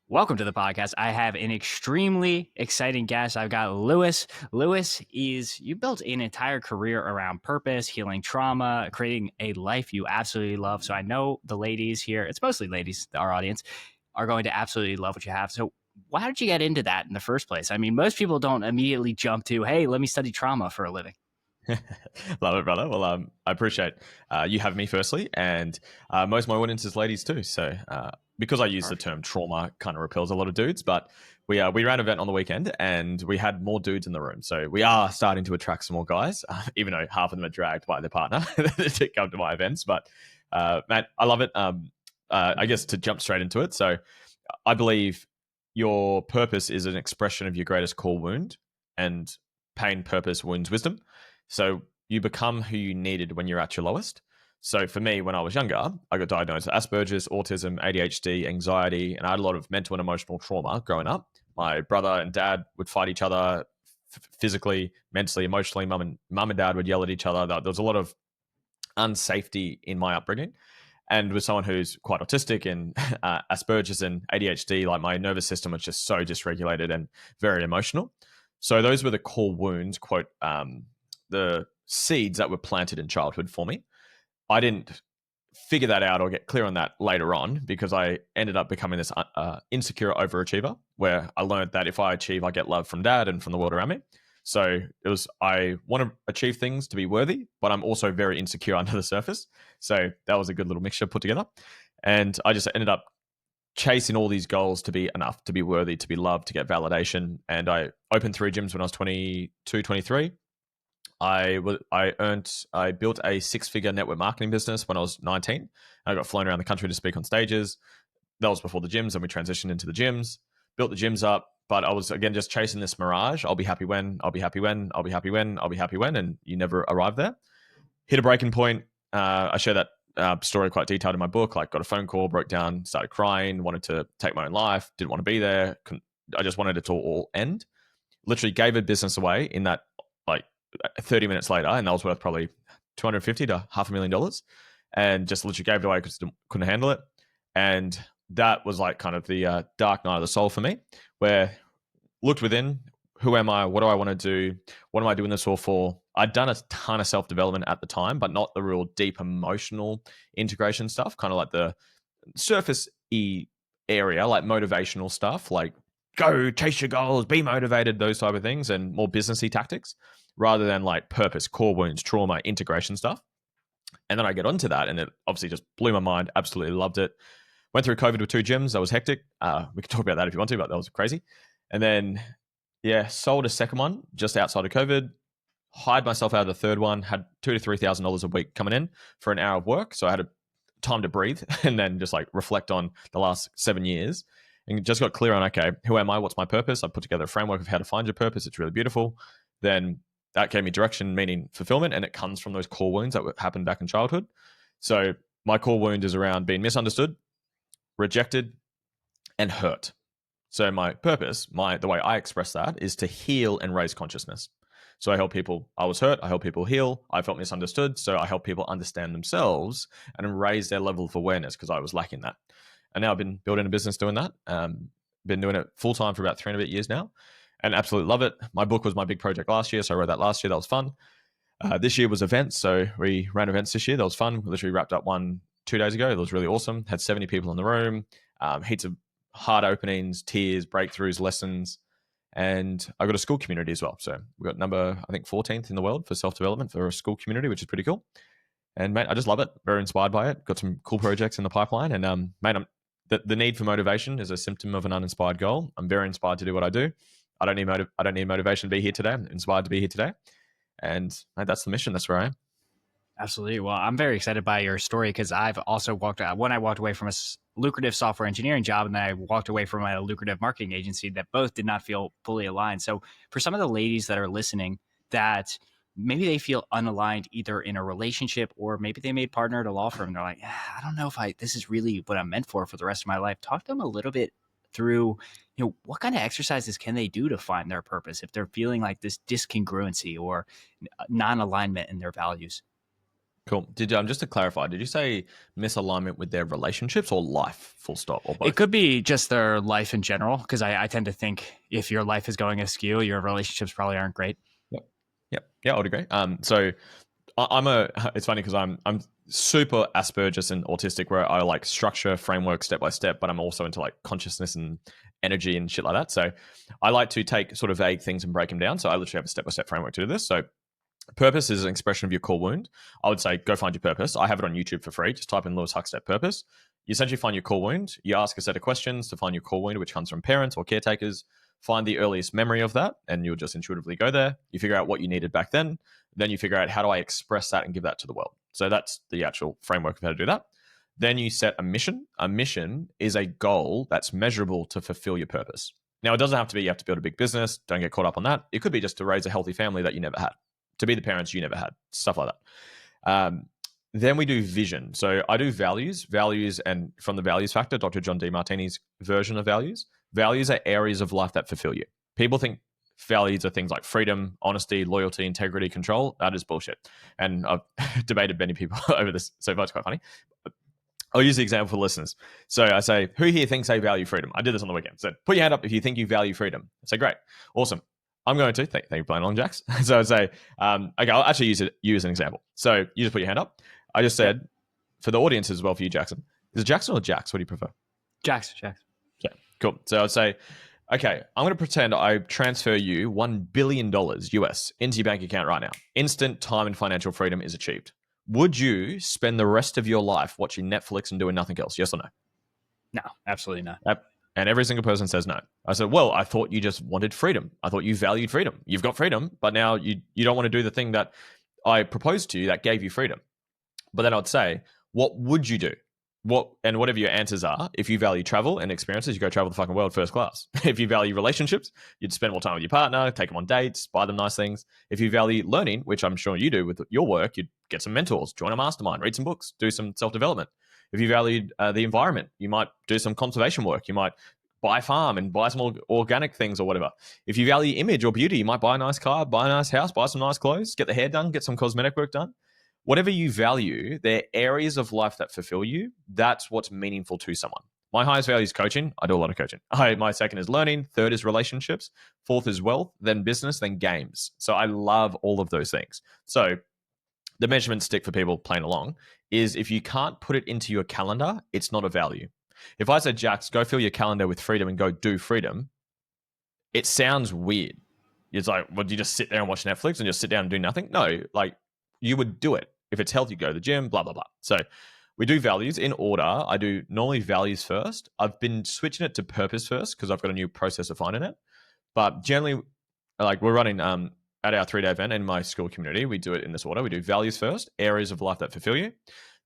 Welcome to the podcast. I have an extremely exciting guest. I've got Lewis. Lewis you built an entire career around purpose, healing trauma, creating a life you absolutely love. So I know the ladies here, it's mostly ladies, our audience, are going to absolutely love what you have. So why did you get into that in the first place? I mean, most people don't immediately jump to, hey, let me study trauma for a living. Love it, brother. Well, I appreciate you having me, firstly, and most of my audience is ladies too. So, because I use the term trauma, kind of repels a lot of dudes. But we ran an event on the weekend, and we had more dudes in the room. So we are starting to attract some more guys, even though half of them are dragged by their partner to come to my events. But man, I love it. I guess to jump straight into it. So, I believe your purpose is an expression of your greatest core wound, and pain, purpose, wounds, wisdom. So you become who you needed when you're at your lowest. So for me, when I was younger, I got diagnosed with Asperger's, autism, ADHD, anxiety, and I had a lot of mental and emotional trauma growing up. My brother and dad would fight each other physically, mentally, emotionally. Mum and dad would yell at each other. There was a lot of unsafety in my upbringing. And with someone who's quite autistic and Asperger's and ADHD, like my nervous system was just so dysregulated and very emotional. So those were the core wounds, quote, the seeds that were planted in childhood for me. I didn't figure that out or get clear on that later on because I ended up becoming this insecure overachiever where I learned that if I achieve, I get love from dad and from the world around me. So I want to achieve things to be worthy, but I'm also very insecure under the surface. So that was a good little mixture put together. And I just ended up chasing all these goals to be enough, to be worthy, to be loved, to get validation. And I opened 3 gyms when I was 22, 23. I built a 6-figure network marketing business when I was 19. I got flown around the country to speak on stages. That was before the gyms, and we transitioned into the gyms, built the gyms up. But I was, again, just chasing this mirage. I'll be happy when, I'll be happy when, I'll be happy when, I'll be happy when, and you never arrive there. Hit a breaking point. I share that story quite detailed in my book. Like, got a phone call, broke down, started crying, wanted to take my own life, didn't want to be there. I just wanted it to all end. Literally gave a business away in that, like, 30 minutes later, and that was worth probably $250 to $500,000, and just literally gave it away because couldn't handle it. And that was like kind of the dark night of the soul for me, where looked within. Who am I? What do I want to do? What am I doing this all for? I'd done a ton of self-development at the time, but not the real deep emotional integration stuff, kind of like the surface-y area, like motivational stuff, like go chase your goals, be motivated, those type of things, and more businessy tactics rather than like purpose, core wounds, trauma, integration stuff. And then I get onto that, and it obviously just blew my mind. Absolutely loved it. Went through COVID with 2 gyms. That was hectic. We can talk about that if you want to, but that was crazy. And then, yeah, sold a second one just outside of COVID. Hired myself out of the third one. Had $2,000 to $3,000 a week coming in for an hour of work. So I had a time to breathe and then just like reflect on the last 7 years. And just got clear on, okay, who am I? What's my purpose? I put together a framework of how to find your purpose. It's really beautiful. Then that gave me direction, meaning fulfillment, and it comes from those core wounds that happened back in childhood. So my core wound is around being misunderstood, rejected, and hurt. So my purpose, the way I express that is to heal and raise consciousness. So I help people. I was hurt. I help people heal. I felt misunderstood. So I help people understand themselves and raise their level of awareness because I was lacking that. And now I've been building a business doing that. Been doing it full time for about 3 and a bit years now, and absolutely love it. My book was my big project last year, so I wrote that last year. That was fun. This year was events, so we ran events this year. That was fun. We literally wrapped up one 2 days ago. It was really awesome. Had 70 people in the room. Heaps of hard openings, tears, breakthroughs, lessons. And I got a school community as well. So we got number, I think, 14th in the world for self-development for a school community, which is pretty cool. And mate, I just love it. Very inspired by it. Got some cool projects in the pipeline. And mate, the need for motivation is a symptom of an uninspired goal. I'm very inspired to do what I do. I don't need motivation to be here today. I'm inspired to be here today. And mate, that's the mission. That's where I am. Absolutely. Well, I'm very excited by your story because I've also walked away from a lucrative software engineering job, and then I walked away from a lucrative marketing agency that both did not feel fully aligned. So for some of the ladies that are listening that maybe they feel unaligned either in a relationship or maybe they made partner at a law firm, and they're like, I don't know if this is really what I'm meant for the rest of my life. Talk to them a little bit through, what kind of exercises can they do to find their purpose if they're feeling like this discongruency or non-alignment in their values? Cool. Did just to clarify, did you say misalignment with their relationships or life, full stop, or It both? could be just their life in general, because I tend to think if your life is going askew, your relationships probably aren't great. Yep. Yep. Yeah, I would agree. So I'm a. It's funny because I'm super Asperger's and autistic, where I like structure, framework, step by step, but I'm also into like consciousness and energy and shit like that. So I like to take sort of vague things and break them down. So I literally have a step by step framework to do this. So purpose is an expression of your core wound. I would say go find your purpose. I have it on YouTube for free. Just type in Lewis Huckstep purpose. You essentially find your core wound. You ask a set of questions to find your core wound, which comes from parents or caretakers. Find the earliest memory of that, and you'll just intuitively go there. You figure out what you needed back then. Then you figure out how do I express that and give that to the world. So that's the actual framework of how to do that. Then you set a mission. A mission is a goal that's measurable to fulfill your purpose. Now, it doesn't have to be you have to build a big business. Don't get caught up on that. It could be just to raise a healthy family that you never had, to be the parents you never had, stuff like that. Then we do vision. So I do values, and from the values factor, Dr. John D. Martini's version of values. Values are areas of life that fulfill you. People think values are things like freedom, honesty, loyalty, integrity, control. That is bullshit. And I've debated many people over this so far. It's quite funny. I'll use the example for listeners. So I say, who here thinks they value freedom? I did this on the weekend. So put your hand up if you think you value freedom. I say, great, awesome. I'm going to. Thank you for playing along, Jax. So I'd say, okay, I'll actually use an example. So you just put your hand up. I just Yep. said, for the audience as well, for you, Jackson. Is it Jackson or Jax? What do you prefer? Jax. Yeah, cool. So I'd say, okay, I'm going to pretend I transfer you $1 billion US into your bank account right now. Instant time and financial freedom is achieved. Would you spend the rest of your life watching Netflix and doing nothing else? Yes or no? No, absolutely not. Yep. And every single person says no. I said, well, I thought you just wanted freedom. I thought you valued freedom. You've got freedom, but now you don't want to do the thing that I proposed to you that gave you freedom. But then I'd say, what would you do? Whatever your answers are, if you value travel and experiences, you go travel the fucking world first class. If you value relationships, you'd spend more time with your partner, take them on dates, buy them nice things. If you value learning, which I'm sure you do with your work, you'd get some mentors, join a mastermind, read some books, do some self-development. If you valued the environment, you might do some conservation work. You might buy a farm and buy some organic things or whatever. If you value image or beauty, you might buy a nice car, buy a nice house, buy some nice clothes, get the hair done, get some cosmetic work done. Whatever you value, they're areas of life that fulfill you. That's what's meaningful to someone. My highest value is coaching. I do a lot of coaching. My second is learning. Third is relationships. Fourth is wealth, then business, then games. So I love all of those things. So the measurement stick for people playing along is if you can't put it into your calendar, it's not a value. If I said, Jax, go fill your calendar with freedom and go do freedom, it sounds weird. It's like, well, do you just sit there and watch Netflix and just sit down and do nothing? No, like you would do it. If it's healthy, go to the gym, blah, blah, blah. So we do values in order. I do normally values first. I've been switching it to purpose first because I've got a new process of finding it. But generally, like we're running at our 3-day event in my school community, we do it in this order. We do values first, areas of life that fulfill you.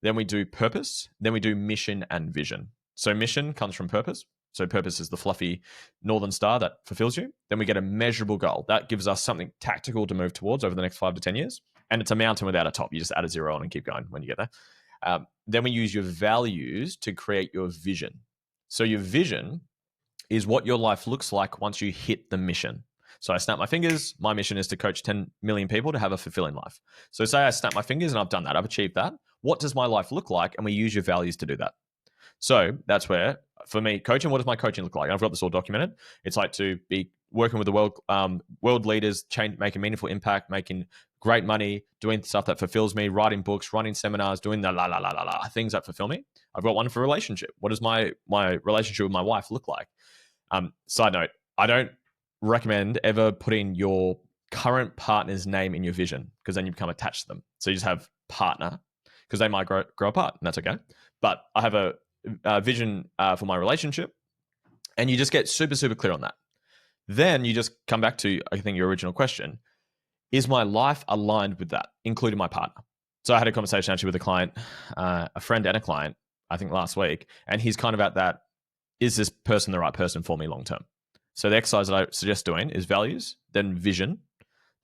Then we do purpose. Then we do mission and vision. So mission comes from purpose. So purpose is the fluffy northern star that fulfills you. Then we get a measurable goal. That gives us something tactical to move towards over the next 5 to 10 years. And it's a mountain without a top. You just add a zero on and keep going when you get there. Then we use your values to create your vision. So your vision is what your life looks like once you hit the mission. So I snap my fingers. My mission is to coach 10 million people to have a fulfilling life. So say I snap my fingers and I've done that. I've achieved that. What does my life look like? And we use your values to do that. So that's where, for me, coaching, what does my coaching look like? I've got this all documented. It's like to be working with the world leaders, making meaningful impact, making great money, doing stuff that fulfills me, writing books, running seminars, doing the things that fulfill me. I've got one for relationship. What does my relationship with my wife look like? Side note, I don't recommend ever putting your current partner's name in your vision because then you become attached to them. So you just have partner because they might grow apart, and that's okay. But I have a vision for my relationship, and you just get super, super clear on that. Then you just come back to, I think, your original question. Is my life aligned with that, including my partner? So I had a conversation actually with a client, a friend and a client, I think last week, and he's kind of at that, is this person the right person for me long term? So the exercise that I suggest doing is values, then vision.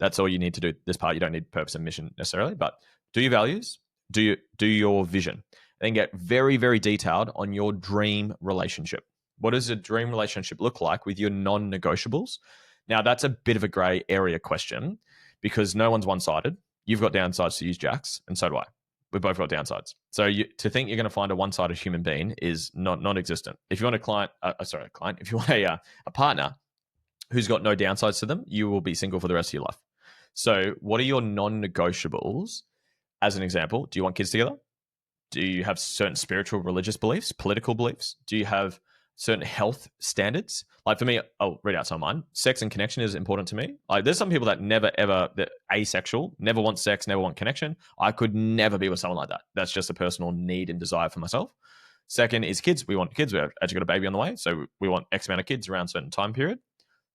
That's all you need to do. This part, you don't need purpose and mission necessarily, but do your values, do your vision. Then get very, very detailed on your dream relationship. What does a dream relationship look like with your non-negotiables? Now, that's a bit of a gray area question because no one's one-sided. You've got downsides to use Jax, and so do I. we both got downsides. So to think you're going to find a one-sided human being is not non-existent. If you want a client, if you want a partner who's got no downsides to them, you will be single for the rest of your life. So what are your non-negotiables? As an example, do you want kids together? Do you have certain spiritual, religious beliefs, political beliefs? Do you have certain health standards? Like for me, I'll read out some of mine. Sex and connection is important to me. Like there's some people that never ever, they're asexual, never want sex, never want connection. I could never be with someone like that. That's just a personal need and desire for myself. Second is kids. We want kids. We've actually got a baby on the way. So we want X amount of kids around a certain time period.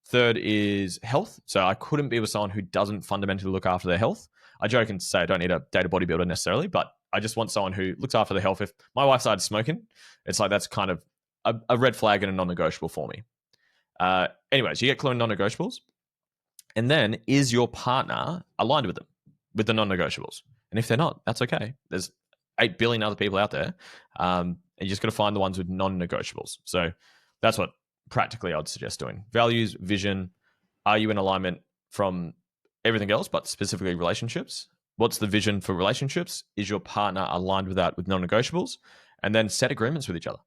Third is health. So I couldn't be with someone who doesn't fundamentally look after their health. I joke and say I don't need a data bodybuilder necessarily, but I just want someone who looks after their health. If my wife started smoking, it's like that's kind of a red flag and a non-negotiable for me. Anyways, you get clear non-negotiables. And then is your partner aligned with them, with the non-negotiables? And if they're not, that's okay. There's 8 billion other people out there. And you just got to find the ones with non-negotiables. So that's what practically I'd suggest doing. Values, vision. Are you in alignment from everything else, but specifically relationships? What's the vision for relationships? Is your partner aligned with that with non-negotiables? And then set agreements with each other.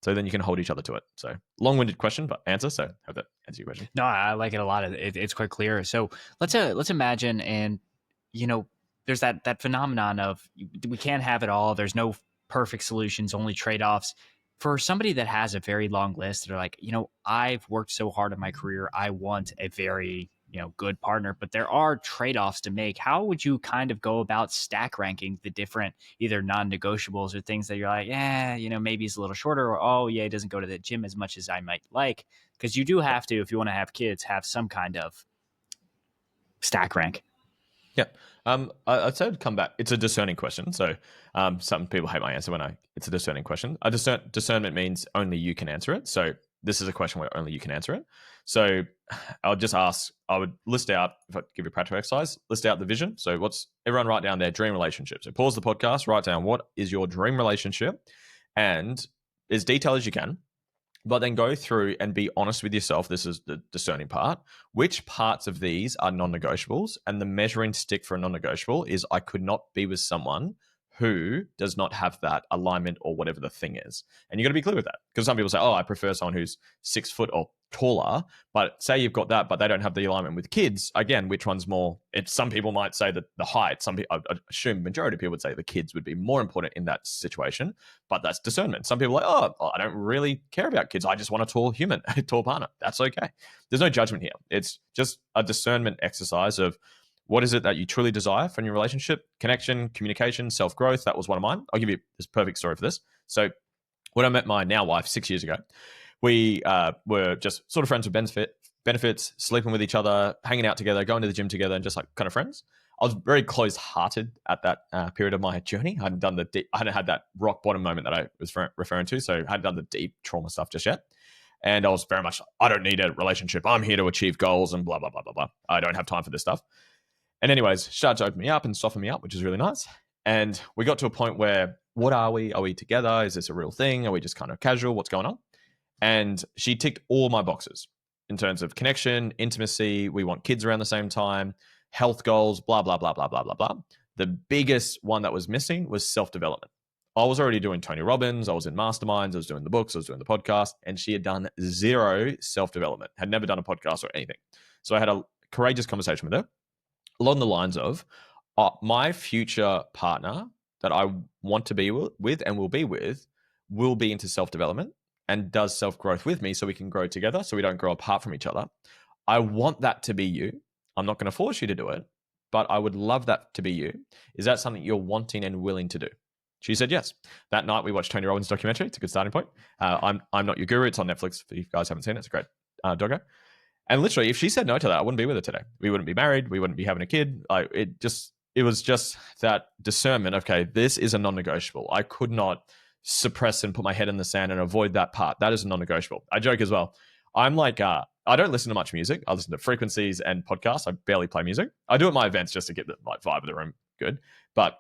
So then you can hold each other to it. So long-winded question, but answer. So hope that answers your question. No, I like it a lot. It's quite clear. So let's imagine, and there's that phenomenon of we can't have it all. There's no perfect solutions, only trade-offs. For somebody that has a very long list, they're like, I've worked so hard in my career. I want a very good partner, but there are trade-offs to make. How would you kind of go about stack ranking the different either non-negotiables or things that you're like, maybe it's a little shorter, or oh yeah, it doesn't go to the gym as much as I might like? Because you do have to, if you want to have kids, have some kind of stack rank. Yeah. I'd say I'd come back. It's a discerning question. So some people hate my answer when it's a discerning question. Discernment means only you can answer it. So this is a question where only you can answer it. So I would list out, if I give you a practical exercise, list out the vision. So everyone write down their dream relationship. So pause the podcast, write down what is your dream relationship, and as detailed as you can, but then go through and be honest with yourself. This is the discerning part. Which parts of these are non-negotiables? And the measuring stick for a non-negotiable is I could not be with someone who does not have that alignment or whatever the thing is. And you got to be clear with that. Because some people say, I prefer someone who's 6 foot or taller. But say you've got that, but they don't have the alignment with kids. Again, which one's more? Some people might say that the height. Some people, I assume majority of people would say the kids would be more important in that situation. But that's discernment. Some people are like, I don't really care about kids. I just want a tall human, a tall partner. That's okay. There's no judgment here. It's just a discernment exercise of what is it that you truly desire from your relationship? Connection, communication, self-growth. That was one of mine. I'll give you this perfect story for this. So when I met my now wife 6 years ago, we were just sort of friends with benefits, sleeping with each other, hanging out together, going to the gym together, and just like kind of friends. I was very close-hearted at that period of my journey. I hadn't had that rock bottom moment that I was referring to, so I hadn't done the deep trauma stuff just yet. And I was very much, I don't need a relationship. I'm here to achieve goals and blah, blah, blah, blah, blah. I don't have time for this stuff. And anyways, she started to open me up and soften me up, which is really nice. And we got to a point where, what are we? Are we together? Is this a real thing? Are we just kind of casual? What's going on? And she ticked all my boxes in terms of connection, intimacy. We want kids around the same time, health goals, blah, blah, blah, blah, blah, blah, blah. The biggest one that was missing was self-development. I was already doing Tony Robbins. I was in masterminds. I was doing the books. I was doing the podcast. And she had done zero self-development, had never done a podcast or anything. So I had a courageous conversation with her along the lines of my future partner that I want to be with and will be into self-development and does self-growth with me so we can grow together so we don't grow apart from each other. I want that to be you. I'm not going to force you to do it, but I would love that to be you. Is that something you're wanting and willing to do? She said yes. That night we watched Tony Robbins' documentary. It's a good starting point. I'm Not Your Guru. It's on Netflix. If you guys haven't seen it, it's a great doggo. And literally, if she said no to that, I wouldn't be with her today. We wouldn't be married. We wouldn't be having a kid. It was just that discernment. Okay, this is a non-negotiable. I could not suppress and put my head in the sand and avoid that part. That is a non-negotiable. I joke as well. I'm like, I don't listen to much music. I listen to frequencies and podcasts. I barely play music. I do at my events just to get the vibe of the room good, but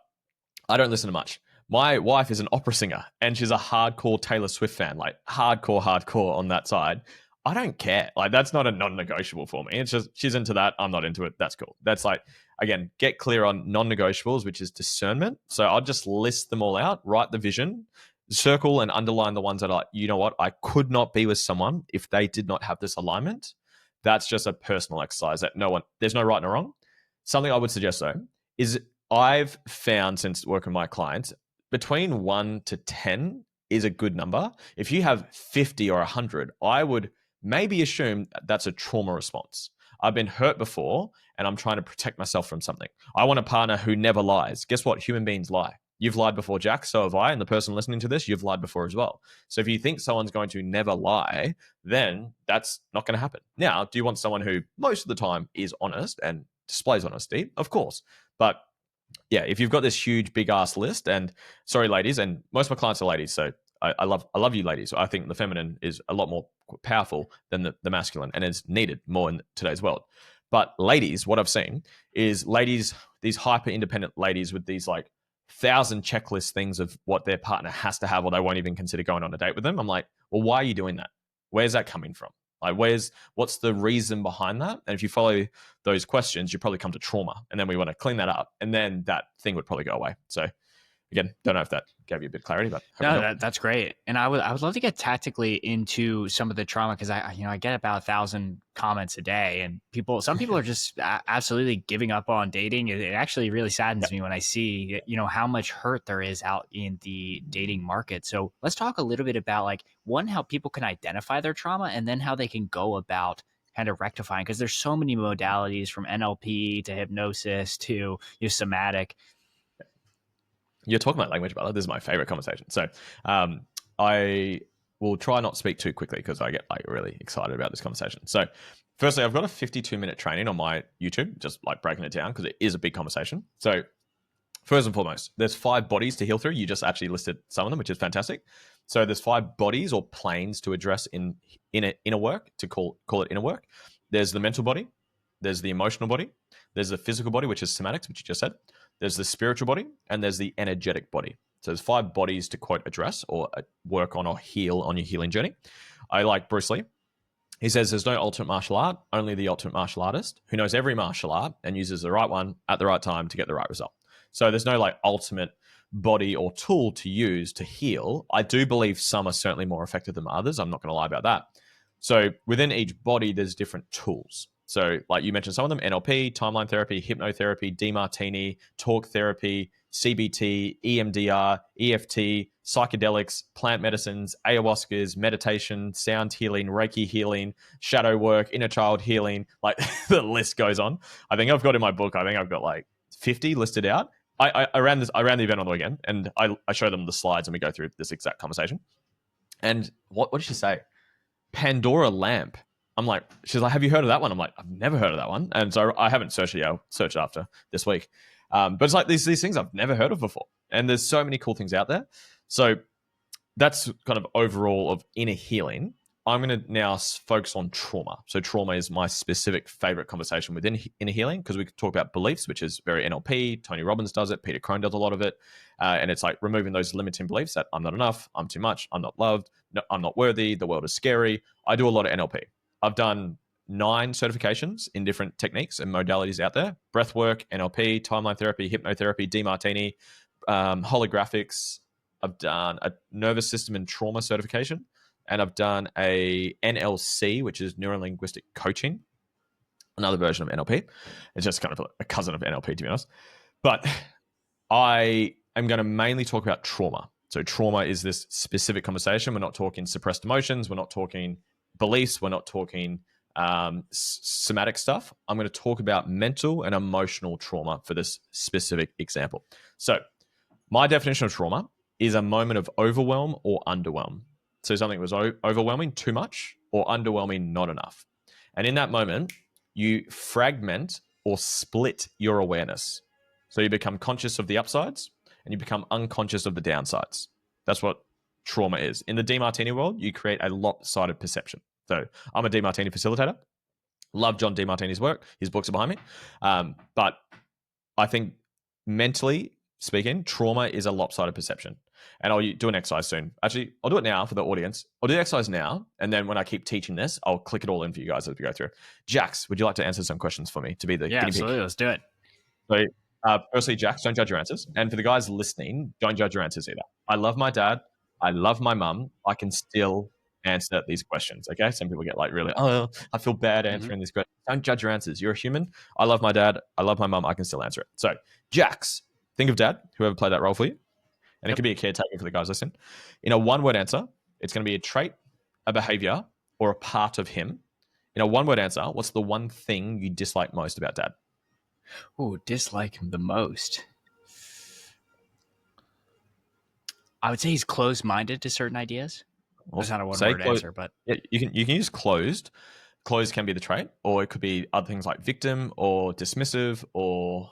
I don't listen to much. My wife is an opera singer and she's a hardcore Taylor Swift fan, like hardcore on that side. I don't care. Like, that's not a non-negotiable for me. It's just, she's into that. I'm not into it. That's cool. That's like, again, get clear on non-negotiables, which is discernment. So I'll just list them all out, write the vision, circle and underline the ones that are, you know what, I could not be with someone if they did not have this alignment. That's just a personal exercise that there's no right and wrong. Something I would suggest though is I've found since working with my clients, between 1 to 10 is a good number. If you have 50 or 100, I would maybe assume that's a trauma response. I've been hurt before and I'm trying to protect myself from something. I want a partner who never lies. Guess what? Human beings lie. You've lied before, Jack. So have I. And the person listening to this, you've lied before as well. So if you think someone's going to never lie, then that's not going to happen. Now, do you want someone who most of the time is honest and displays honesty? Of course. But yeah, if you've got this huge, big ass list, and sorry, ladies, and most of my clients are ladies, so I love you, ladies. I think the feminine is a lot more powerful than the masculine, and is needed more in today's world. But ladies, what I've seen is ladies, these hyper independent ladies with these like 1,000 checklist things of what their partner has to have, or they won't even consider going on a date with them. I'm like, well, why are you doing that? Where's that coming from? Like, what's the reason behind that? And if you follow those questions, you probably come to trauma. And then we want to clean that up. And then that thing would probably go away. So again, don't know if that gave you a bit of clarity, but No, that's great. And I would love to get tactically into some of the trauma, because I get about 1,000 comments a day, and some people are just absolutely giving up on dating. It actually really saddens me when I see, how much hurt there is out in the dating market. So let's talk a little bit about, like, one, how people can identify their trauma, and then how they can go about kind of rectifying, because there's so many modalities, from NLP to hypnosis to somatic. You're talking about language, brother. This is my favorite conversation. So I will try not to speak too quickly because I get like really excited about this conversation. So firstly, I've got a 52-minute training on my YouTube, just like breaking it down because it is a big conversation. So first and foremost, there's 5 bodies to heal through. You just actually listed some of them, which is fantastic. So there's 5 bodies or planes to address in inner work, to call it inner work. There's the mental body. There's the emotional body. There's the physical body, which is somatics, which you just said. There's the spiritual body, and there's the energetic body. So there's 5 bodies to, quote, address or work on or heal on your healing journey. I like Bruce Lee. He says there's no ultimate martial art, only the ultimate martial artist who knows every martial art and uses the right one at the right time to get the right result. So there's no like ultimate body or tool to use to heal. I do believe some are certainly more effective than others. I'm not going to lie about that. So within each body, there's different tools. So like you mentioned some of them: NLP, timeline therapy, hypnotherapy, DeMartini, talk therapy, CBT, EMDR, EFT, psychedelics, plant medicines, ayahuascas, meditation, sound healing, Reiki healing, shadow work, inner child healing. Like the list goes on. I think I've got in my book, I think I've got like 50 listed out. I ran the event on the weekend, and I show them the slides and we go through this exact conversation. And what did she say? Pandora lamp. I'm like, she's like, have you heard of that one? I'm like, I've never heard of that one. And so I haven't searched after this week. But it's like these things I've never heard of before. And there's so many cool things out there. So that's kind of overall of inner healing. I'm going to now focus on trauma. So trauma is my specific favorite conversation within inner healing, because we could talk about beliefs, which is very NLP. Tony Robbins does it. Peter Crone does a lot of it. And it's like removing those limiting beliefs that I'm not enough, I'm too much, I'm not loved, no, I'm not worthy, the world is scary. I do a lot of NLP. I've done 9 certifications in different techniques and modalities out there: breathwork, NLP, timeline therapy, hypnotherapy, DeMartini, holographics. I've done a nervous system and trauma certification, and I've done a NLC, which is neuro-linguistic coaching, another version of NLP. It's just kind of a cousin of NLP, to be honest. But I am going to mainly talk about trauma. So trauma is this specific conversation. We're not talking suppressed emotions. We're not talking beliefs. We're not talking somatic stuff. I'm going to talk about mental and emotional trauma for this specific example. So my definition of trauma is a moment of overwhelm or underwhelm. So something was overwhelming, too much, or underwhelming, not enough. And in that moment, you fragment or split your awareness. So you become conscious of the upsides and you become unconscious of the downsides. That's what trauma is. In the DeMartini world, you create a lopsided perception. So I'm a DeMartini facilitator. Love John DeMartini's work. His books are behind me. But I think mentally speaking, trauma is a lopsided perception. And I'll do an exercise soon. Actually, I'll do it now for the audience. I'll do the exercise now. And then when I keep teaching this, I'll click it all in for you guys as we go through. Jax, would you like to answer some questions for me to be the guinea pig? Absolutely. Let's do it. So, firstly, Jax, don't judge your answers. And for the guys listening, don't judge your answers either. I love my dad. I love my mum. I can still answer these questions. Okay. Some people get like really, oh, I feel bad Mm-hmm. answering these questions. Don't judge your answers. You're a human. I love my dad. I love my mum. I can still answer it. So, Jax, think of dad, whoever played that role for you. And it Yep. could be a caretaker for the guys listening. In a one word answer, it's going to be a trait, a behavior, or a part of him. In a one word answer, what's the one thing you dislike most about dad? Oh, dislike him the most. I would say he's closed-minded to certain ideas. That's Awesome. not a Say one-word close. answer, but Yeah, you can use closed. Closed can be the trait, or it could be other things like victim or dismissive or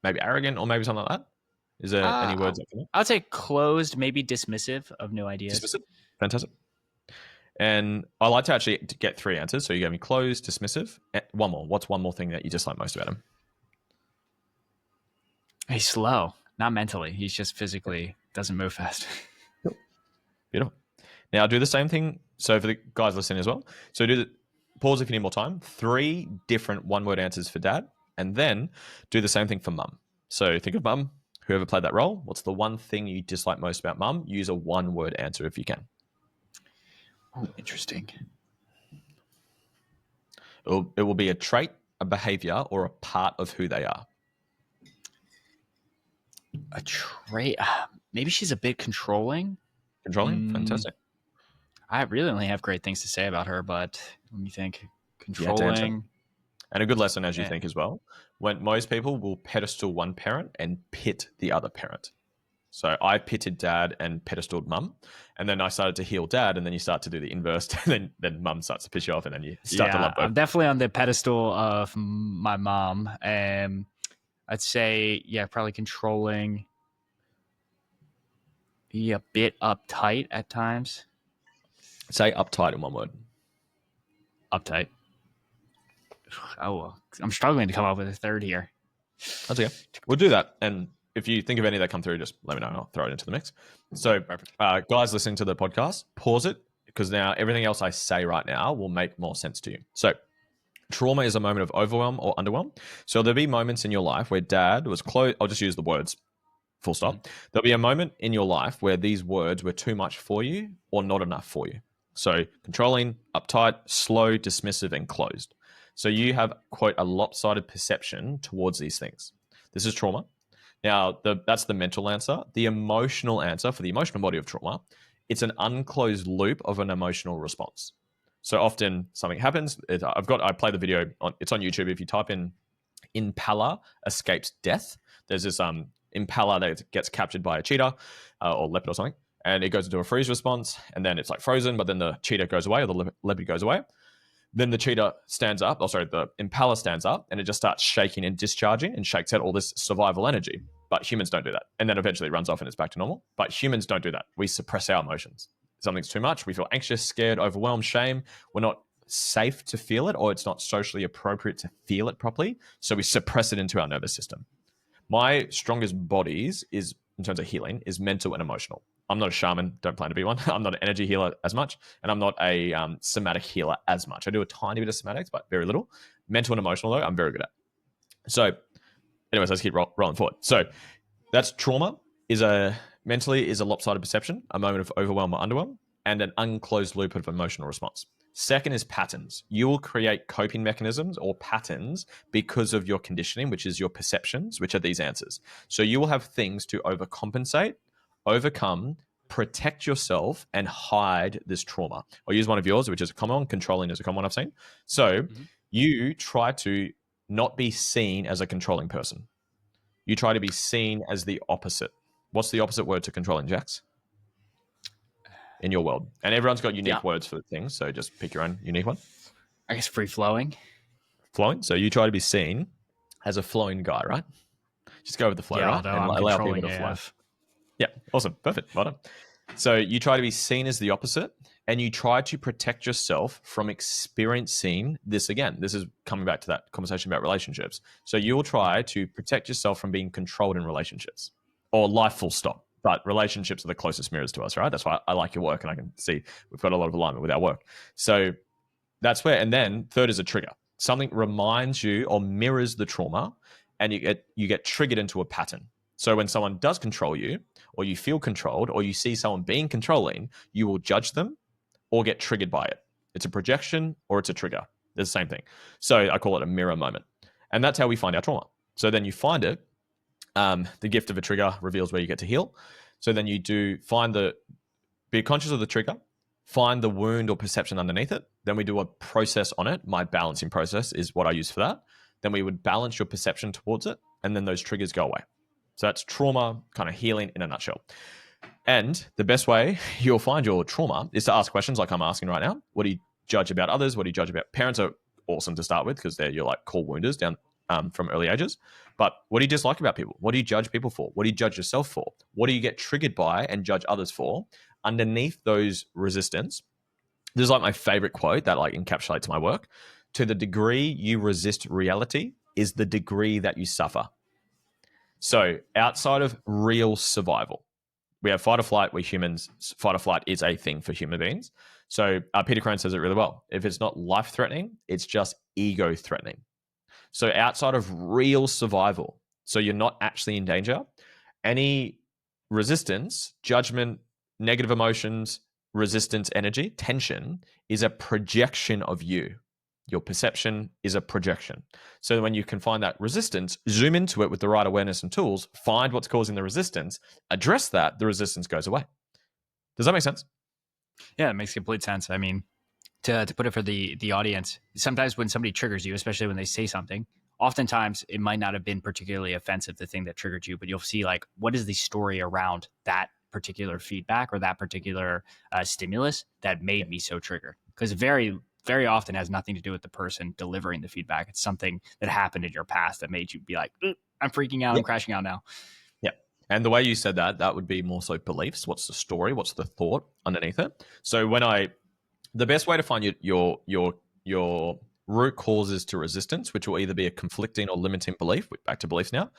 maybe arrogant or maybe something like that. Is there any I words that come up? would say closed, maybe dismissive of new ideas. Dismissive. Fantastic. And I like to actually get three answers. So you gave me closed, dismissive. One more. What's one more thing that you dislike most about him? He's slow, not mentally. He's just physically doesn't move fast. Beautiful. Now do the same thing. So for the guys listening as well. So pause if you need more time. 3 different one-word answers for dad, and then do the same thing for mum. So think of mum, whoever played that role. What's the one thing you dislike most about mum? Use a one-word answer if you can. Oh, interesting. It will be a trait, a behavior, or a part of who they are. A trait. Maybe she's a bit controlling. Controlling? Fantastic. I really only have great things to say about her, but let me think. You have to answer. Controlling. And a good lesson as you Yeah. think as well. When most people will pedestal one parent and pit the other parent. So I pitted dad and pedestaled mum, and then I started to heal dad, and then you start to do the inverse, and then mum starts to piss you off, and then you start to love both. I'm definitely on the pedestal of my mom. I'd say, probably controlling. Be a bit uptight at times. Say uptight in one word. Uptight. Oh, I'm struggling to come up with a third here. That's okay. We'll do that. And if you think of any that come through, just let me know. I'll throw it into the mix. So, guys listening to the podcast, pause it because now everything else I say right now will make more sense to you. So, trauma is a moment of overwhelm or underwhelm. So, there'll be moments in your life where dad was close. I'll just use the words full stop. Mm-hmm. There'll be a moment in your life where these words were too much for you or not enough for you. So, controlling, uptight, slow, dismissive, and closed. So, you have, quote, a lopsided perception towards these things. This is trauma. Now, that's the mental answer. The emotional answer for the emotional body of trauma, it's an unclosed loop of an emotional response. So often something happens. I play the video. It's on YouTube. If you type in impala escapes death, there's this impala that gets captured by a cheetah or leopard or something, and it goes into a freeze response, and then it's like frozen, but then the cheetah goes away or the leopard goes away. Then the cheetah stands up, the impala stands up, and it just starts shaking and discharging and shakes out all this survival energy. But humans don't do that. And then eventually it runs off and it's back to normal. But humans don't do that. We suppress our emotions. Something's too much. We feel anxious, scared, overwhelmed, shame. We're not safe to feel it, or it's not socially appropriate to feel it properly. So we suppress it into our nervous system. My strongest bodies is, in terms of healing, is mental and emotional. I'm not a shaman, don't plan to be one. I'm not an energy healer as much, and I'm not a somatic healer as much. I do a tiny bit of somatics, but very little. Mental and emotional, though, I'm very good at. So, anyways, let's keep rolling forward. So, that's trauma mentally is a lopsided perception, a moment of overwhelm or underwhelm, and an unclosed loop of emotional response. Second is patterns. You will create coping mechanisms or patterns because of your conditioning, which is your perceptions, which are these answers. So you will have things to overcompensate, overcome, protect yourself, and hide this trauma. I'll use one of yours, which is a common one. Controlling is a common one I've seen. So you try to not be seen as a controlling person. You try to be seen as the opposite. What's the opposite word to controlling, Jax? In your world. And everyone's got unique words for things, so just pick your own unique one. I guess free-flowing. Flowing. So you try to be seen as a flowing guy, right? Just go with the flow, right? And allow people to flow. Yeah, awesome. Perfect. Well done. So you try to be seen as the opposite, and you try to protect yourself from experiencing this again. This is coming back to that conversation about relationships. So you'll try to protect yourself from being controlled in relationships or life full stop. But relationships are the closest mirrors to us, right? That's why I like your work, and I can see we've got a lot of alignment with our work. So that's where, and then third is a trigger. Something reminds you or mirrors the trauma, and you get triggered into a pattern. So when someone does control you, or you feel controlled, or you see someone being controlling, you will judge them or get triggered by it. It's a projection or it's a trigger. It's the same thing. So I call it a mirror moment. And that's how we find our trauma. So then you find it. The gift of a trigger reveals where you get to heal. So then you do be conscious of the trigger, find the wound or perception underneath it. Then we do a process on it. My balancing process is what I use for that. Then we would balance your perception towards it, and then those triggers go away. So that's trauma kind of healing in a nutshell. And the best way you'll find your trauma is to ask questions like I'm asking right now. What do you judge about others? What do you judge about parents? Are awesome to start with because they're your like core wounders down from early ages. But what do you dislike about people? What do you judge people for? What do you judge yourself for? What do you get triggered by and judge others for? Underneath those resistance, this is like my favorite quote that like encapsulates my work. To the degree you resist reality is the degree that you suffer. So outside of real survival, we have fight or flight. We humans, fight or flight is a thing for human beings. So Peter Crone says it really well. If it's not life threatening, it's just ego threatening. So outside of real survival, so you're not actually in danger, any resistance, judgment, negative emotions, resistance energy, tension is a projection of you. Your perception is a projection. So when you can find that resistance, zoom into it with the right awareness and tools, find what's causing the resistance, address that, the resistance goes away. Does that make sense? Yeah, it makes complete sense. I mean, to put it for the audience, sometimes when somebody triggers you, especially when they say something, oftentimes it might not have been particularly offensive, the thing that triggered you, but you'll see like, what is the story around that particular feedback or that particular stimulus that made me so triggered? Because very often has nothing to do with the person delivering the feedback. It's something that happened in your past that made you be like, I'm freaking out. Yeah. I'm crashing out now. Yeah. And the way you said that, that would be more so beliefs. What's the story? What's the thought underneath it? So the best way to find your root causes to resistance, which will either be a conflicting or limiting belief, back to beliefs now,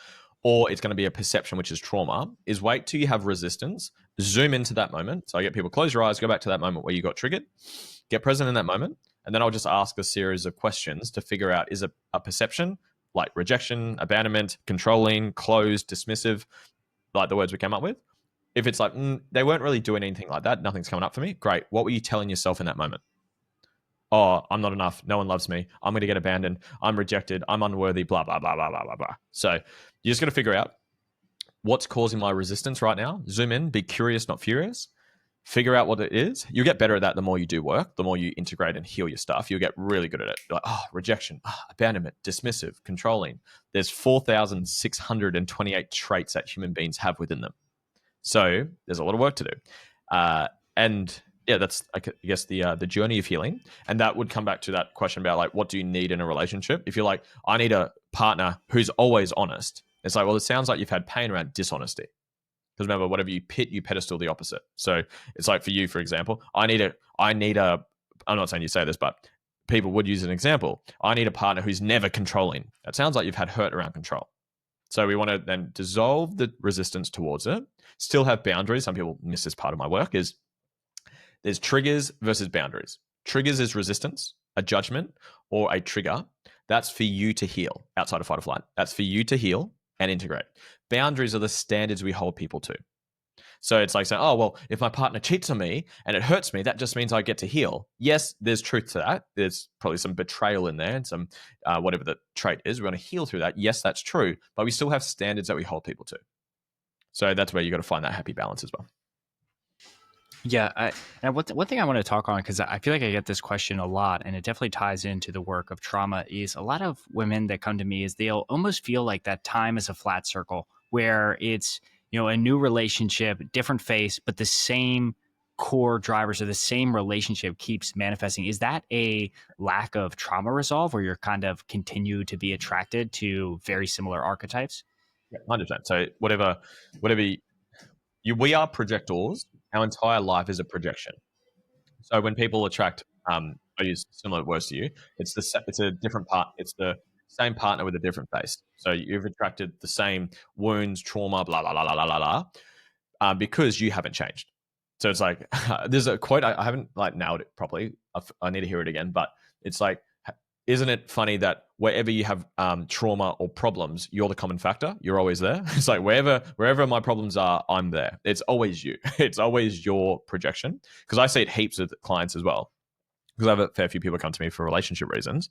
or it's going to be a perception, which is trauma, is wait till you have resistance, zoom into that moment. So I get people, close your eyes, go back to that moment where you got triggered, get present in that moment, and then I'll just ask a series of questions to figure out, is it a perception, like rejection, abandonment, controlling, closed, dismissive, like the words we came up with? If it's like, they weren't really doing anything like that, nothing's coming up for me, great. What were you telling yourself in that moment? Oh, I'm not enough. No one loves me. I'm going to get abandoned. I'm rejected. I'm unworthy, blah, blah, blah, blah, blah, blah, blah. So you just got to figure out what's causing my resistance right now. Zoom in, be curious, not furious. Figure out what it is. You'll get better at that the more you do work, the more you integrate and heal your stuff. You'll get really good at it. Like, rejection, abandonment, dismissive, controlling. There's 4,628 traits that human beings have within them. So there's a lot of work to do. And yeah, that's, I guess, the journey of healing. And that would come back to that question about like, what do you need in a relationship? If you're like, I need a partner who's always honest. It's like, well, it sounds like you've had pain around dishonesty. Because remember, whatever you pedestal the opposite. So it's like for you, for example, I need a, I'm not saying you say this, but people would use an example. I need a partner who's never controlling. That sounds like you've had hurt around control. So we want to then dissolve the resistance towards it, still have boundaries. Some people miss this part of my work is there's triggers versus boundaries. Triggers is resistance, a judgment, or a trigger. That's for you to heal outside of fight or flight. That's for you to heal and integrate. Boundaries are the standards we hold people to. So it's like saying, oh, well, if my partner cheats on me and it hurts me, that just means I get to heal. Yes, there's truth to that. There's probably some betrayal in there and some whatever the trait is. We want to heal through that. Yes, that's true. But we still have standards that we hold people to. So that's where you got to find that happy balance as well. Yeah, and one thing I want to talk on, because I feel like I get this question a lot, and it definitely ties into the work of trauma, is a lot of women that come to me is they'll almost feel like that time is a flat circle where it's, a new relationship, different face, but the same core drivers or the same relationship keeps manifesting. Is that a lack of trauma resolve where you're kind of continue to be attracted to very similar archetypes? Yeah, 100%. So whatever we are projectors. Our entire life is a projection. So when people attract, I use similar words to you. It's a different part. It's the same partner with a different face. So you've attracted the same wounds, trauma, blah blah blah blah blah blah, because you haven't changed. So it's like there's a quote I haven't like nailed it properly. I need to hear it again, but it's like isn't it funny that wherever you have trauma or problems, you're the common factor? You're always there. It's like wherever my problems are, I'm there. It's always you. It's always your projection. Because I see it heaps with clients as well. Because I have a fair few people come to me for relationship reasons.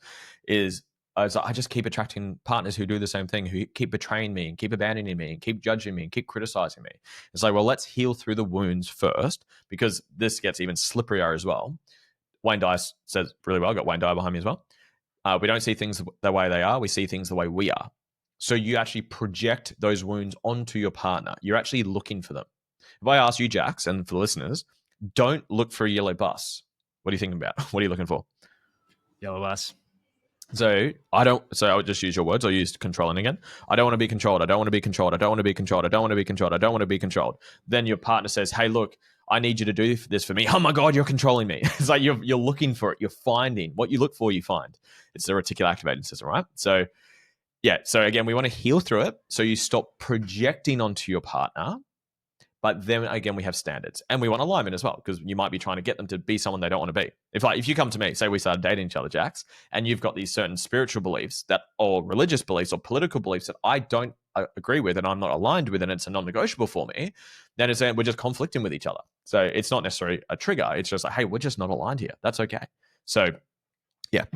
Is I just keep attracting partners who do the same thing, who keep betraying me and keep abandoning me and keep judging me and keep criticizing me. It's like, well, let's heal through the wounds first, because this gets even slipperier as well. Wayne Dyer says really well. I've got Wayne Dyer behind me as well. We don't see things the way they are. We see things the way we are. So you actually project those wounds onto your partner. You're actually looking for them. If I ask you, Jax, and for the listeners, don't look for a yellow bus. What are you thinking about? What are you looking for? Yellow bus. So I don't. So I would just use your words. I'll use controlling again. I don't want to be controlled. I don't want to be controlled. I don't want to be controlled. I don't want to be controlled. I don't want to be controlled. Then your partner says, "Hey, look, I need you to do this for me." Oh my God, you're controlling me. It's like you're looking for it. You're finding what you look for. You find. It's the reticular activating system, right? So yeah. So again, we want to heal through it. So you stop projecting onto your partner. But then again, we have standards, and we want alignment as well, because you might be trying to get them to be someone they don't want to be. If you come to me, say we started dating each other, Jax, and you've got these certain spiritual beliefs that, or religious beliefs, or political beliefs that I don't agree with, and I'm not aligned with, and it's a non-negotiable for me, then it's we're just conflicting with each other. So it's not necessarily a trigger. It's just like, hey, we're just not aligned here. That's okay. So yeah,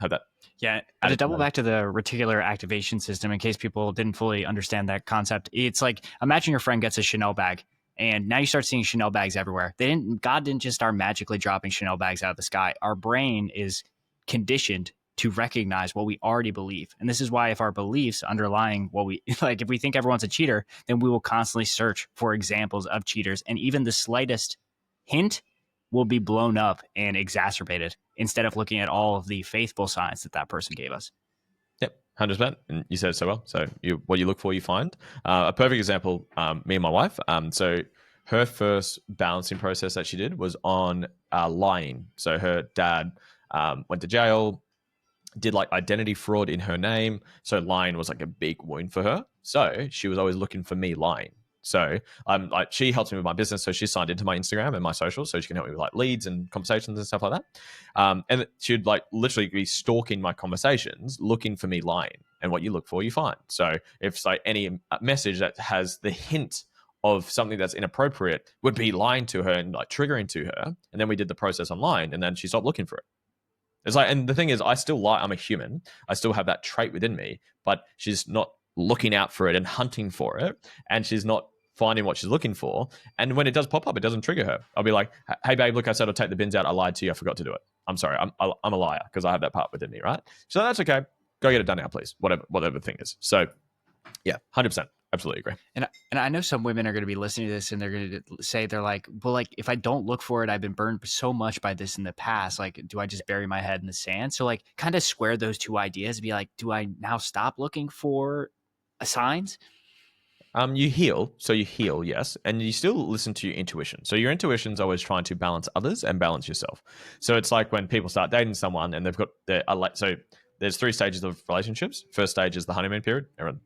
have that. Yeah, and to double back to the reticular activation system, in case people didn't fully understand that concept, it's like imagine your friend gets a Chanel bag, and now you start seeing Chanel bags everywhere. God didn't just start magically dropping Chanel bags out of the sky. Our brain is conditioned to recognize what we already believe, and this is why if our beliefs underlying what we like, if we think everyone's a cheater, then we will constantly search for examples of cheaters, and even the slightest hint will be blown up and exacerbated instead of looking at all of the faithful signs that that person gave us. Yep, 100%. And you said it so well. So what you look for, you find. A perfect example, me and my wife. So her first balancing process that she did was on lying. So her dad went to jail, did like identity fraud in her name. So lying was like a big wound for her. So she was always looking for me lying. So like she helps me with my business. So she signed into my Instagram and my socials, so she can help me with like leads and conversations and stuff like that. And she'd like literally be stalking my conversations, looking for me lying. And what you look for, you find. So if it's like any message that has the hint of something that's inappropriate would be lying to her and like triggering to her. And then we did the process online, and then she stopped looking for it. It's like, and the thing is, I still lie. I'm a human. I still have that trait within me, but she's not looking out for it and hunting for it, and she's not finding what she's looking for. And when it does pop up, it doesn't trigger her. I'll be like, "Hey, babe, look, I said I'll take the bins out. I lied to you. I forgot to do it. I'm sorry. I'm a liar because I have that part within me, right? So that's okay. Go get it done now, please. Whatever the thing is. So yeah, 100%. Absolutely agree. And I know some women are going to be listening to this and they're going to say, they're like, well, like if I don't look for it, I've been burned so much by this in the past. Like, do I just bury my head in the sand? So like kind of square those two ideas, be like, do I now stop looking for signs? You heal, so you heal, yes, and you still listen to your intuition. So your intuition's always trying to balance others and balance yourself. So it's like when people start dating someone and they've got so there's 3 stages of relationships. First stage is the honeymoon period. Everyone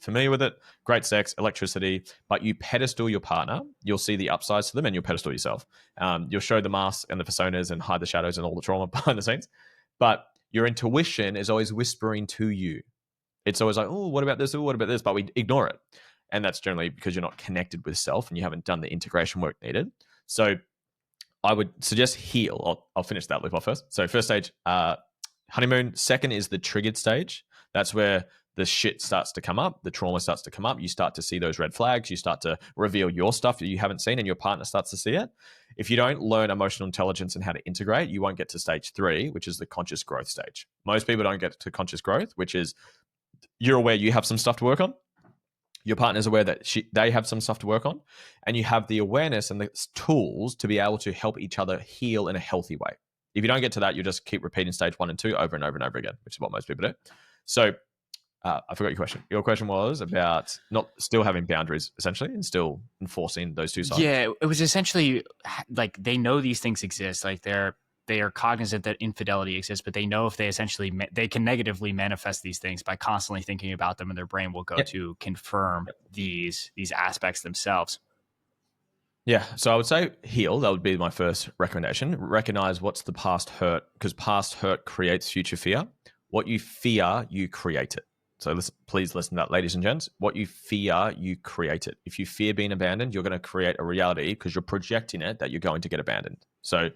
familiar with it? Great sex, electricity, but you pedestal your partner. You'll see the upsides to them, and you'll pedestal yourself. You'll show the masks and the personas and hide the shadows and all the trauma behind the scenes. But your intuition is always whispering to you. It's always like, oh, what about this? Oh, what about this? But we ignore it. And that's generally because you're not connected with self and you haven't done the integration work needed. So I would suggest heal. I'll finish that loop off first. So first stage, honeymoon. Second is the triggered stage. That's where the shit starts to come up. The trauma starts to come up. You start to see those red flags. You start to reveal your stuff that you haven't seen and your partner starts to see it. If you don't learn emotional intelligence and how to integrate, you won't get to stage 3, which is the conscious growth stage. Most people don't get to conscious growth, which is you're aware you have some stuff to work on. Your partner's aware that they have some stuff to work on, and you have the awareness and the tools to be able to help each other heal in a healthy way. If you don't get to that, you just keep repeating stage 1 and 2 over and over and over again, which is what most people do. So I forgot your question. Your question was about not still having boundaries, essentially, and still enforcing those two sides. Yeah, it was essentially like they know these things exist. Like they are cognizant that infidelity exists, but they know if they essentially they can negatively manifest these things by constantly thinking about them, and their brain will go to confirm these aspects themselves. Yeah, so I would say heal. That would be my first recommendation. Recognize what's the past hurt, because past hurt creates future fear. What you fear, you create it. So listen, please listen to that, ladies and gents. What you fear, you create it. If you fear being abandoned, you're going to create a reality because you're projecting it that you're going to get abandoned. So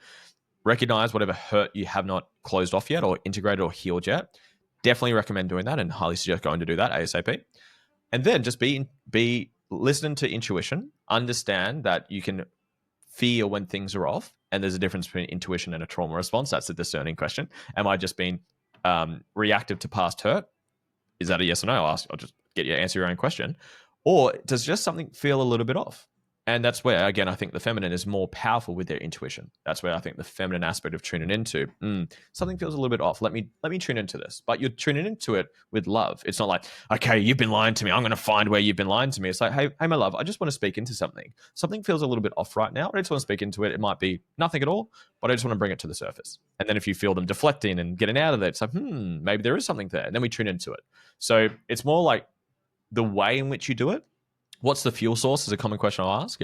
recognize whatever hurt you have not closed off yet or integrated or healed yet. Definitely recommend doing that and highly suggest going to do that ASAP. And then just be listening to intuition, understand that you can feel when things are off, and there's a difference between intuition and a trauma response. That's a discerning question. Am I just being reactive to past hurt? Is that a yes or no? I'll just get you to answer your own question. Or does just something feel a little bit off? And that's where, again, I think the feminine is more powerful with their intuition. That's where I think the feminine aspect of tuning into something feels a little bit off. Let me tune into this. But you're tuning into it with love. It's not like, okay, you've been lying to me. I'm going to find where you've been lying to me. It's like, hey, my love, I just want to speak into something. Something feels a little bit off right now. I just want to speak into it. It might be nothing at all, but I just want to bring it to the surface. And then if you feel them deflecting and getting out of it, it's like, maybe there is something there. And then we tune into it. So it's more like the way in which you do it. What's the fuel source is a common question I'll ask.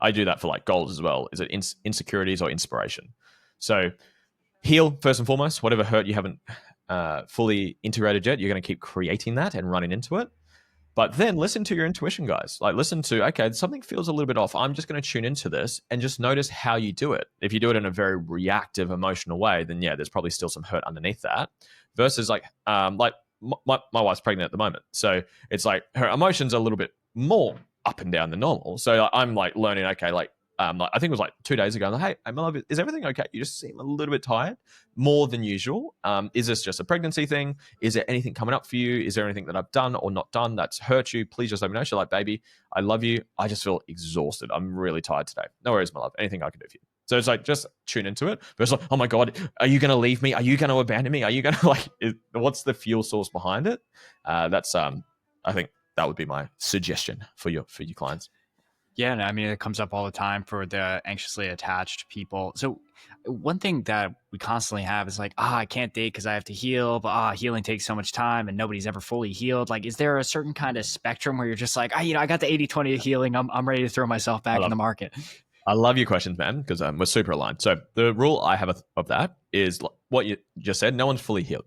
I do that for like goals as well. Is it insecurities or inspiration? So heal first and foremost. Whatever hurt you haven't fully integrated yet, you're going to keep creating that and running into it. But then listen to your intuition, guys. Like listen to, okay, something feels a little bit off. I'm just going to tune into this and just notice how you do it. If you do it in a very reactive, emotional way, then yeah, there's probably still some hurt underneath that. Versus like my wife's pregnant at the moment, so it's like her emotions are a little bit more up and down than normal. So I'm like learning, okay, like I think it was like 2 days ago. I'm like, hey, my love, is everything okay? You just seem a little bit tired, more than usual. Is this just a pregnancy thing? Is there anything coming up for you? Is there anything that I've done or not done that's hurt you? Please just let me know. She's like, baby, I love you. I just feel exhausted. I'm really tired today. No worries, my love. Anything I can do for you. So it's like, just tune into it. But it's like, oh my God, are you going to leave me? Are you going to abandon me? Are you going to what's the fuel source behind it? That's, I think that would be my suggestion for your clients. Yeah, and I mean, it comes up all the time for the anxiously attached people. So, one thing that we constantly have is like, I can't date because I have to heal, but healing takes so much time and nobody's ever fully healed. Like, is there a certain kind of spectrum where you're just like, I got the 80-20 of healing. I'm ready to throw myself I back in love the market? I love your questions, man, because we're super aligned. So the rule I have of that is what you just said. No one's fully healed.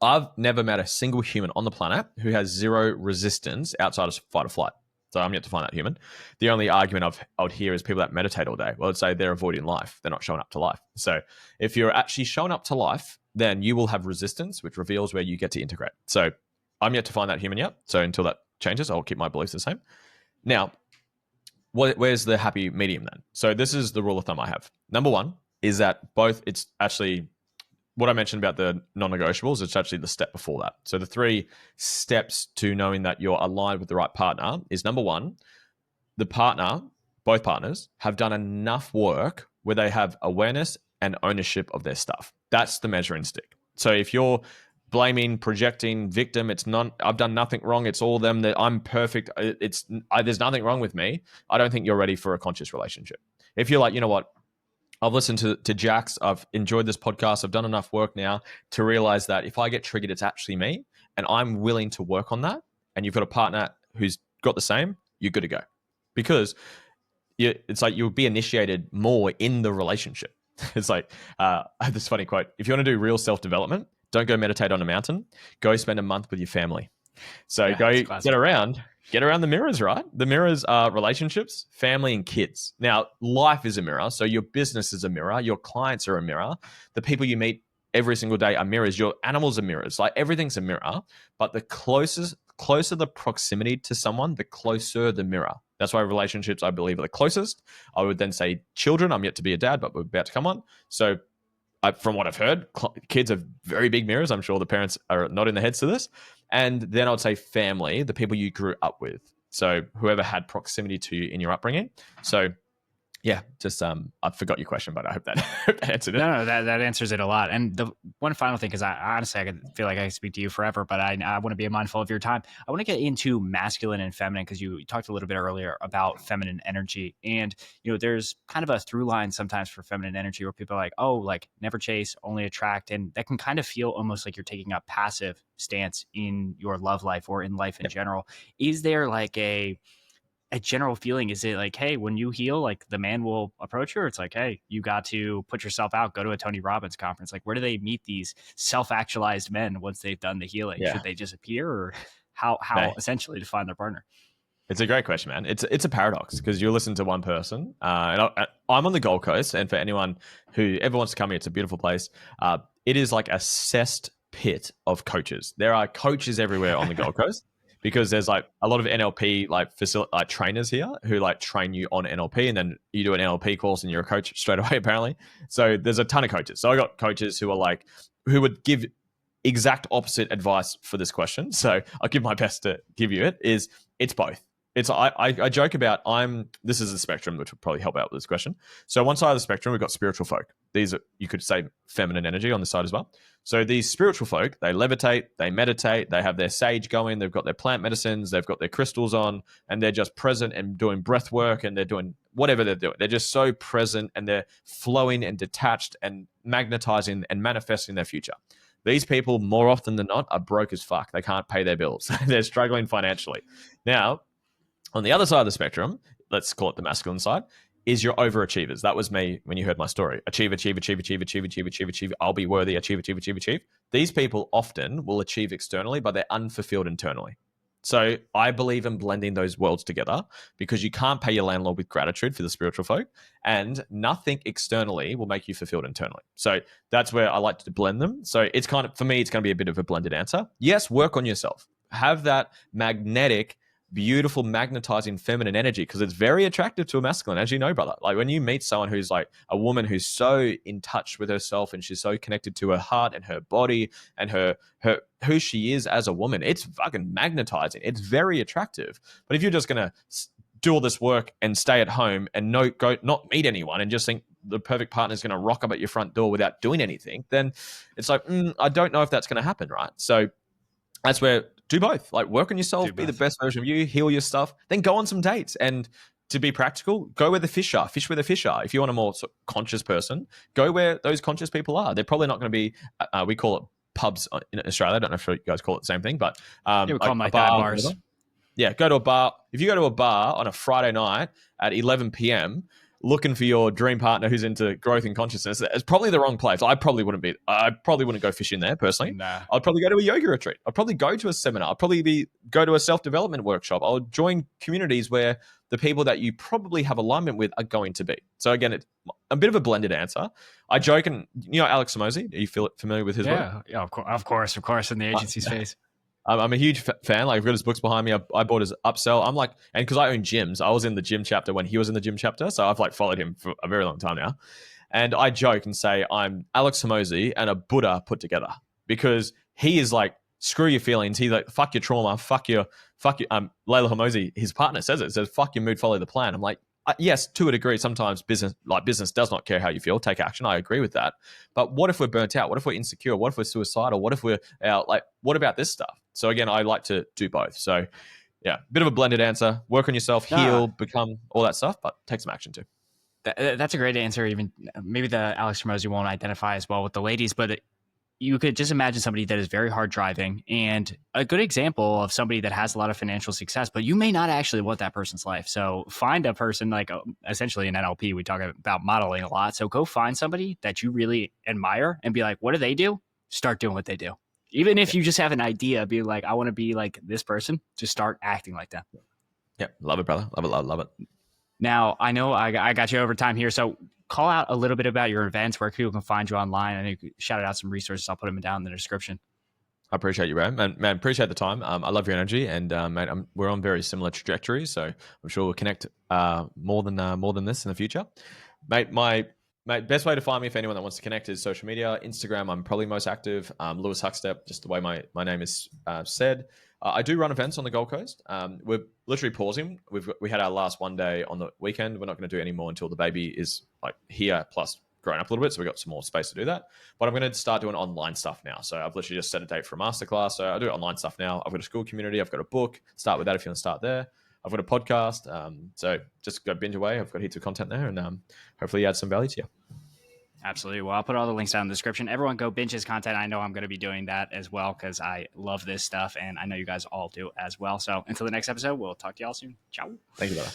I've never met a single human on the planet who has zero resistance outside of fight or flight. So I'm yet to find that human. The only argument I would hear is people that meditate all day. Well, I'd say they're avoiding life. They're not showing up to life. So if you're actually showing up to life, then you will have resistance, which reveals where you get to integrate. So I'm yet to find that human yet. So until that changes, I'll keep my beliefs the same. Now, where's the happy medium then? So this is the rule of thumb I have. Number one is that it's actually what I mentioned about the non-negotiables. It's actually the step before that. So the 3 steps to knowing that you're aligned with the right partner is number one, both partners have done enough work where they have awareness and ownership of their stuff. That's the measuring stick. So if you're blaming, projecting, victim, it's not, I've done nothing wrong, it's all them, that I'm perfect, there's nothing wrong with me, I don't think you're ready for a conscious relationship. If you're like, you know what, I've listened to Jax, I've enjoyed this podcast, I've done enough work now to realize that if I get triggered, it's actually me, and I'm willing to work on that, and you've got a partner who's got the same, you're good to go. Because it's like you'll be initiated more in the relationship. It's like, I have this funny quote: if you want to do real self-development, don't go meditate on a mountain, go spend a month with your family. So Yeah, go it's classic. get around the mirrors, right? The mirrors are relationships, family, and kids. Now, life is a mirror. So your business is a mirror. Your clients are a mirror. The people you meet every single day are mirrors. Your animals are mirrors. Like everything's a mirror. But the closer the proximity to someone, the closer the mirror. That's why relationships, I believe, are the closest. I would then say children. I'm yet to be a dad, but we're about to come on. So from what I've heard, kids are very big mirrors. I'm sure the parents are nodding their heads to this. And then I would say family, the people you grew up with. So whoever had proximity to you in your upbringing. So yeah, just I forgot your question, but I hope that, hope that answered it. No, that answers it a lot. And the one final thing, because I honestly, I could feel like I could speak to you forever, but I want to be mindful of your time. I want to get into masculine and feminine, because you talked a little bit earlier about feminine energy. And, there's kind of a through line sometimes for feminine energy where people are like, oh, like never chase, only attract. And that can kind of feel almost like you're taking a passive stance in your love life or in life in general. Is there like a general feeling? Is it like, hey, when you heal, like the man will approach you, or it's like, hey, you got to put yourself out, go to a Tony Robbins conference? Like, where do they meet these self-actualized men once they've done the healing? Should Yeah. they just appear, or how Hey, essentially to find their partner? it's a great question, man. It's a paradox because you listen to one person, and I'm on the Gold Coast, and for anyone who ever wants to come here, it's a beautiful place. It is like a cessed pit of coaches. There are coaches everywhere on the Gold Coast because there's like a lot of NLP like trainers here who like train you on NLP, and then you do an NLP course and you're a coach straight away apparently. So there's a ton of coaches. So I got coaches who are like who would give exact opposite advice for this question. So I'll give my best to give you it. Is it's both. I joke about this is the spectrum, which would probably help out with this question. So one side of the spectrum, we've got spiritual folk. These are, you could say, feminine energy on the side as well. So these spiritual folk, they levitate, they meditate, they have their sage going, they've got their plant medicines, they've got their crystals on, and they're just present and doing breath work, and they're doing whatever they're doing. They're just so present, and they're flowing and detached and magnetizing and manifesting their future. These people, more often than not, are broke as fuck. They can't pay their bills. They're struggling financially. Now, on the other side of the spectrum, let's call it the masculine side, is your overachievers. That was me when you heard my story. Achieve, achieve, achieve, achieve, achieve, achieve, achieve, achieve. I'll be worthy. Achieve, achieve, achieve, achieve. These people often will achieve externally, but they're unfulfilled internally. So I believe in blending those worlds together because you can't pay your landlord with gratitude for the spiritual folk, and nothing externally will make you fulfilled internally. So that's where I like to blend them. So it's kind of, for me, it's going to be a bit of a blended answer. Yes, work on yourself. Have that magnetic, beautiful, magnetizing feminine energy because it's very attractive to a masculine, as you know, brother. Like when you meet someone who's like a woman who's so in touch with herself and she's so connected to her heart and her body and her who she is as a woman, it's fucking magnetizing. It's very attractive. But if you're just gonna do all this work and stay at home and not meet anyone and just think the perfect partner is going to rock up at your front door without doing anything, then it's like, I don't know if that's going to happen, right? So that's where do both. Like work on Do yourself, be the both. best version of you, heal your stuff, then go on some dates. And to be practical, go where the fish are. Fish where the fish are. If you want a more sort of conscious person, go where those conscious people are. They're probably not going to be. We call it pubs in Australia. I don't know if you guys call it the same thing, but Yeah, we call like them a like that, bar, bars. whatever. Yeah, go to a bar. If you go to a bar on a Friday night at 11 p.m. looking for your dream partner who's into growth and consciousness, it's probably the wrong place. I probably wouldn't go fishing there personally. Nah. I'd probably go to a yoga retreat. I'd probably go to a seminar. I'd probably go to a self-development workshop. I'll join communities where the people that you probably have alignment with are going to be. So again, it's a bit of a blended answer. I joke, and Alex Samosi, are you familiar with his work? Yeah, of course, in the agency space. I'm a huge fan. Like, I've got his books behind me. I bought his Upsell. I'm like, and because I own gyms, I was in the gym chapter when he was in the gym chapter. So I've like followed him for a very long time now. And I joke and say I'm Alex Hormozi and a Buddha put together because he is like, screw your feelings. He's like, fuck your trauma, fuck your. Layla Hormozi, his partner says it. Says, fuck your mood, follow the plan. I'm like, yes, to a degree, sometimes business does not care how you feel. Take action. I agree with that. But what if we're burnt out? What if we're insecure? What if we're suicidal? What if we're out? Like, what about this stuff? So again, I like to do both. So yeah, bit of a blended answer. Work on yourself, Nah, heal, become all that stuff, but take some action too. that's a great answer. Even maybe the Alex Ramosi won't identify as well with the ladies, but you could just imagine somebody that is very hard driving and a good example of somebody that has a lot of financial success, but you may not actually want that person's life. So find a person like essentially in NLP, we talk about modeling a lot. So go find somebody that you really admire and be like, what do they do? Start doing what they do. Even if Yeah, you just have an idea, be like, I want to be like this person, just start acting like that. yeah, love it, brother. Love it, love it. Now, I know I got you over time here. So call out a little bit about your events, where people can find you online. I know you shouted out some resources. I'll put them down in the description. I appreciate you, man. Man, appreciate the time. I love your energy, and mate, we're on very similar trajectories, so I'm sure we'll connect more than this in the future, mate. My best way to find me, if anyone that wants to connect, is social media. Instagram, I'm probably most active. Lewis Huckstep, just the way my name is said. I do run events on the Gold Coast. We're literally pausing. We had our last one day on the weekend. We're not going to do any more until the baby is like here, plus grown up a little bit, so we got some more space to do that. But I'm going to start doing online stuff now. So I've literally just set a date for a masterclass. So I do online stuff now. I've got a school community. I've got a book. Start with that if you want to start there. I've got a podcast. So just go binge away. I've got heaps of content there, and hopefully add some value to you. Absolutely. Well, I'll put all the links down in the description. Everyone go binge his content. I know I'm going to be doing that as well because I love this stuff and I know you guys all do as well. So until the next episode, we'll talk to y'all soon. Ciao. Thank you, brother.